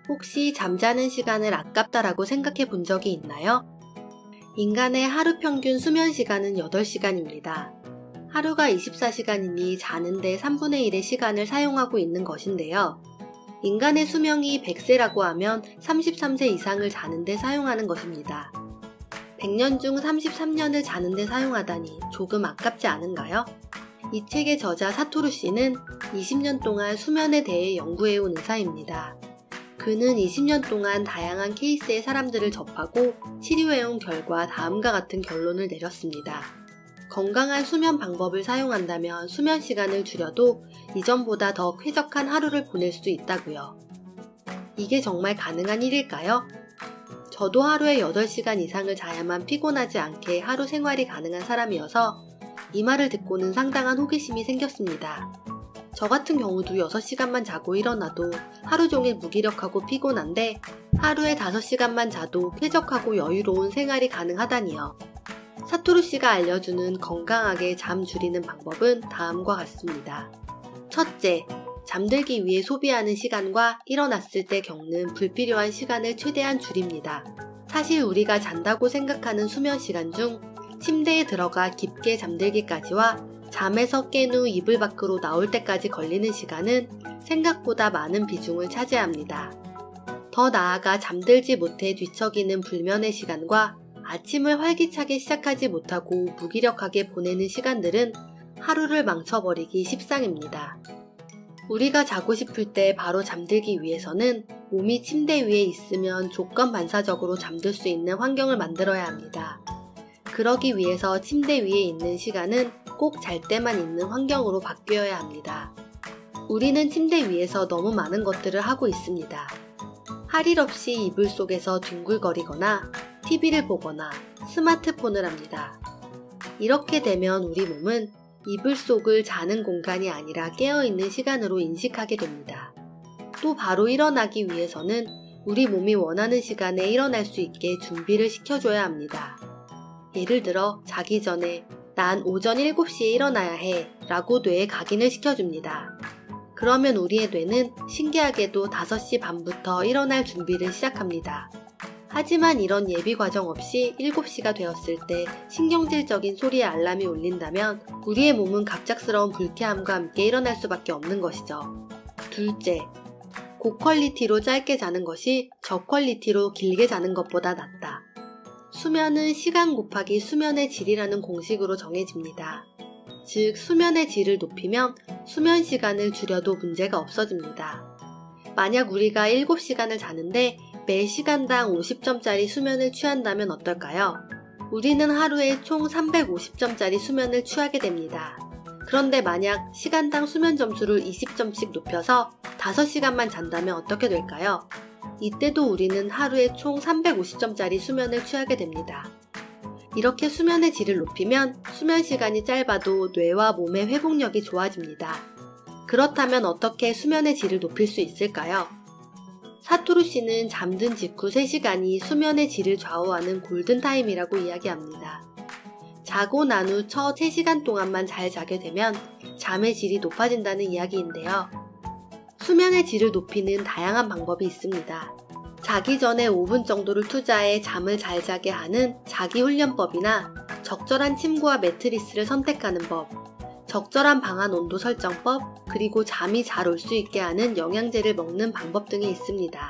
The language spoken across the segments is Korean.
혹시 잠자는 시간을 아깝다라고 생각해 본 적이 있나요? 인간의 하루 평균 수면 시간은 8시간입니다. 하루가 24시간이니 자는데 3분의 1의 시간을 사용하고 있는 것인데요. 인간의 수명이 100세라고 하면 33세 이상을 자는데 사용하는 것입니다. 100년 중 33년을 자는데 사용하다니 조금 아깝지 않은가요? 이 책의 저자 사토루 씨는 20년 동안 수면에 대해 연구해온 의사입니다. 그는 20년 동안 다양한 케이스의 사람들을 접하고 치료해온 결과 다음과 같은 결론을 내렸습니다. 건강한 수면 방법을 사용한다면 수면 시간을 줄여도 이전보다 더 쾌적한 하루를 보낼 수 있다고요. 이게 정말 가능한 일일까요? 저도 하루에 8시간 이상을 자야만 피곤하지 않게 하루 생활이 가능한 사람이어서 이 말을 듣고는 상당한 호기심이 생겼습니다. 저 같은 경우도 6시간만 자고 일어나도 하루 종일 무기력하고 피곤한데 하루에 5시간만 자도 쾌적하고 여유로운 생활이 가능하다니요. 사토루 씨가 알려주는 건강하게 잠 줄이는 방법은 다음과 같습니다. 첫째, 잠들기 위해 소비하는 시간과 일어났을 때 겪는 불필요한 시간을 최대한 줄입니다. 사실 우리가 잔다고 생각하는 수면 시간 중 침대에 들어가 깊게 잠들기까지와 잠에서 깬 후 이불 밖으로 나올 때까지 걸리는 시간은 생각보다 많은 비중을 차지합니다. 더 나아가 잠들지 못해 뒤척이는 불면의 시간과 아침을 활기차게 시작하지 못하고 무기력하게 보내는 시간들은 하루를 망쳐버리기 십상입니다. 우리가 자고 싶을 때 바로 잠들기 위해서는 몸이 침대 위에 있으면 조건 반사적으로 잠들 수 있는 환경을 만들어야 합니다. 그러기 위해서 침대 위에 있는 시간은 꼭 잘 때만 있는 환경으로 바뀌어야 합니다. 우리는 침대 위에서 너무 많은 것들을 하고 있습니다. 할 일 없이 이불 속에서 뒹굴거리거나 TV를 보거나 스마트폰을 합니다. 이렇게 되면 우리 몸은 이불 속을 자는 공간이 아니라 깨어있는 시간으로 인식하게 됩니다. 또 바로 일어나기 위해서는 우리 몸이 원하는 시간에 일어날 수 있게 준비를 시켜줘야 합니다. 예를 들어 자기 전에 난 오전 7시에 일어나야 해 라고 뇌에 각인을 시켜줍니다. 그러면 우리의 뇌는 신기하게도 5시 반부터 일어날 준비를 시작합니다. 하지만 이런 예비 과정 없이 7시가 되었을 때 신경질적인 소리의 알람이 울린다면 우리의 몸은 갑작스러운 불쾌함과 함께 일어날 수밖에 없는 것이죠. 둘째, 고퀄리티로 짧게 자는 것이 저퀄리티로 길게 자는 것보다 낫다. 수면은 시간 곱하기 수면의 질이라는 공식으로 정해집니다. 즉, 수면의 질을 높이면 수면 시간을 줄여도 문제가 없어집니다. 만약 우리가 7시간을 자는데 매 시간당 50점짜리 수면을 취한다면 어떨까요? 우리는 하루에 총 350점짜리 수면을 취하게 됩니다. 그런데 만약 시간당 수면 점수를 20점씩 높여서 5시간만 잔다면 어떻게 될까요? 이때도 우리는 하루에 총 350점짜리 수면을 취하게 됩니다. 이렇게 수면의 질을 높이면 수면 시간이 짧아도 뇌와 몸의 회복력이 좋아집니다. 그렇다면 어떻게 수면의 질을 높일 수 있을까요? 사토루 씨는 잠든 직후 3시간이 수면의 질을 좌우하는 골든타임이라고 이야기합니다. 자고 난 후 첫 3시간 동안만 잘 자게 되면 잠의 질이 높아진다는 이야기인데요. 수면의 질을 높이는 다양한 방법이 있습니다. 자기 전에 5분 정도를 투자해 잠을 잘 자게 하는 자기훈련법이나 적절한 침구와 매트리스를 선택하는 법, 적절한 방안 온도 설정법, 그리고 잠이 잘 올 수 있게 하는 영양제를 먹는 방법 등이 있습니다.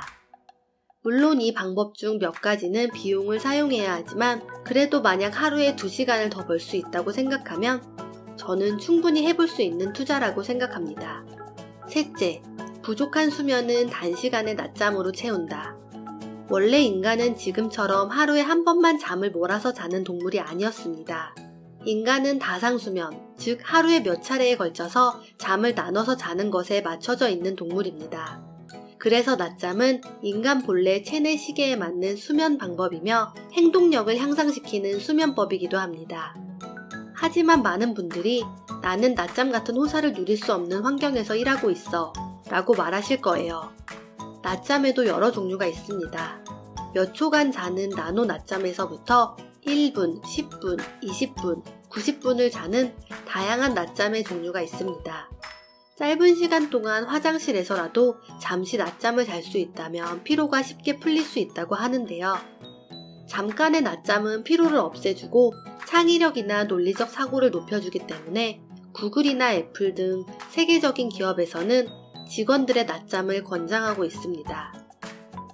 물론 이 방법 중 몇 가지는 비용을 사용해야 하지만 그래도 만약 하루에 2시간을 더 벌 수 있다고 생각하면 저는 충분히 해볼 수 있는 투자라고 생각합니다. 셋째, 부족한 수면은 단시간의 낮잠으로 채운다. 원래 인간은 지금처럼 하루에 한 번만 잠을 몰아서 자는 동물이 아니었습니다. 인간은 다상수면, 즉 하루에 몇 차례에 걸쳐서 잠을 나눠서 자는 것에 맞춰져 있는 동물입니다. 그래서 낮잠은 인간 본래 체내 시계에 맞는 수면 방법이며 행동력을 향상시키는 수면법이기도 합니다. 하지만 많은 분들이 나는 낮잠 같은 호사를 누릴 수 없는 환경에서 일하고 있어 라고 말하실 거예요. 낮잠에도 여러 종류가 있습니다. 몇 초간 자는 나노 낮잠에서부터 1분, 10분, 20분, 90분을 자는 다양한 낮잠의 종류가 있습니다. 짧은 시간 동안 화장실에서라도 잠시 낮잠을 잘 수 있다면 피로가 쉽게 풀릴 수 있다고 하는데요. 잠깐의 낮잠은 피로를 없애주고 창의력이나 논리적 사고를 높여주기 때문에 구글이나 애플 등 세계적인 기업에서는 직원들의 낮잠을 권장하고 있습니다.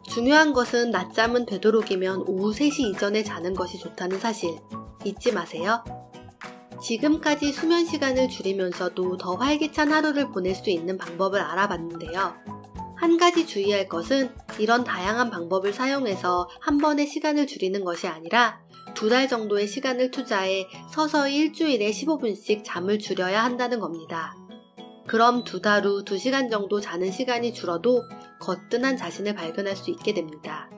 중요한 것은 낮잠은 되도록이면 오후 3시 이전에 자는 것이 좋다는 사실 잊지 마세요. 지금까지 수면 시간을 줄이면서도 더 활기찬 하루를 보낼 수 있는 방법을 알아봤는데요. 한 가지 주의할 것은 이런 다양한 방법을 사용해서 한 번에 시간을 줄이는 것이 아니라 2달 정도의 시간을 투자해 서서히 일주일에 15분씩 잠을 줄여야 한다는 겁니다. 그럼 2달 후 2시간 정도 자는 시간이 줄어도 거뜬한 자신을 발견할 수 있게 됩니다.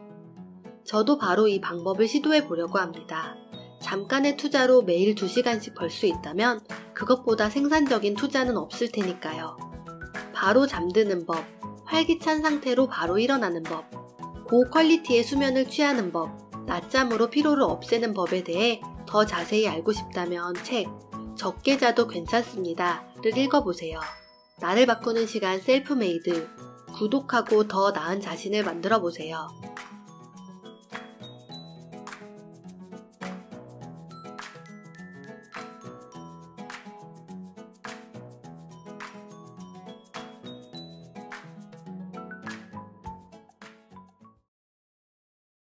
저도 바로 이 방법을 시도해 보려고 합니다. 잠깐의 투자로 매일 2시간씩 벌 수 있다면 그것보다 생산적인 투자는 없을 테니까요. 바로 잠드는 법, 활기찬 상태로 바로 일어나는 법, 고퀄리티의 수면을 취하는 법, 낮잠으로 피로를 없애는 법에 대해 더 자세히 알고 싶다면 책 적게 자도 괜찮습니다를 읽어보세요. 나를 바꾸는 시간 셀프메이드, 구독하고 더 나은 자신을 만들어 보세요.